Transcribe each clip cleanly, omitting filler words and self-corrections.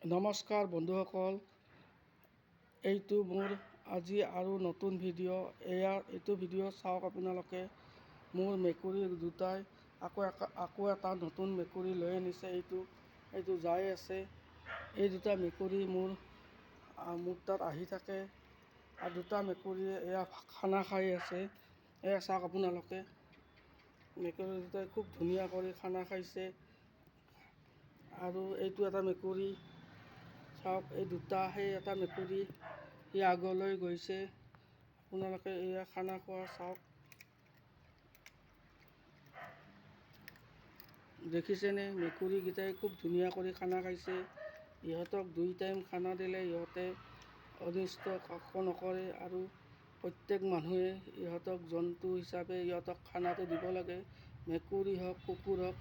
নমস্কাৰ বন্ধুসকল, এইটো মোৰ আজি আৰু নতুন ভিডিঅ'। এইটো ভিডিঅ' চাওক আপোনালোকে। মোৰ মেকুৰী দুটাই আকৌ এটা নতুন মেকুৰী লৈ আনিছে। এইটো যাই আছে। এই দুটা মেকুৰী মোৰ তাত আহি থাকে আৰু দুটা মেকুৰীয়ে এয়া খানা খাই আছে। এয়া চাওক আপোনালোকে, মেকুৰী দুটাই খুব ধুনীয়া কৰি খানা খাইছে। আৰু এইটো এটা মেকুৰী চাওক, এই দুটা সেই এটা মেকুৰী সি আগলৈ গৈছে। আপোনালোকে এয়া খানা খোৱা চাওক, দেখিছেনে? মেকুৰীকেইটাই খুব ধুনীয়া কৰি খানা খাইছে। ইহঁতক 2 টাইম খানা দিলে ইহঁতে অনিষ্ট কাকো নকৰে। আৰু প্ৰত্যেক মানুহে ইহঁতক জন্তু হিচাপে ইহঁতক খানাটো দিব লাগে। মেকুৰী হওক, কুকুৰ হওক,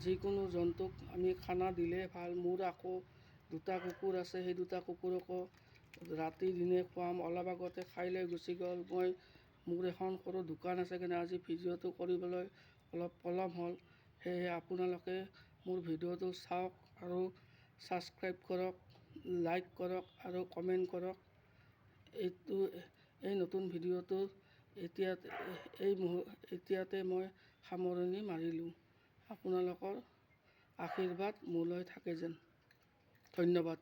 যিকোনো জন্তুক আমি খানা দিলে ভাল। মোৰ আকৌ 2টা কুকুৰ আছে। সেই 2টা কুকুৰকো ৰাতি দিনে খুৱাম। অলপ আগতে খাই লৈ গুচি গ'ল। মোৰ এখন সৰু দোকান আছে কাৰণে আজি ভিডিঅ'টো কৰিবলৈ অলপ পলম হ'ল। সেয়েহে আপোনালোকে মোৰ ভিডিঅ'টো চাওক আৰু ছাবস্ক্ৰাইব কৰক, লাইক কৰক আৰু কমেণ্ট কৰক। এই নতুন ভিডিঅ'টো এতিয়াতে মই সামৰণি মাৰিলোঁ। আপোনালোকৰ আশীৰ্বাদ মোলৈ থাকে যেন। ধন্যবাদ।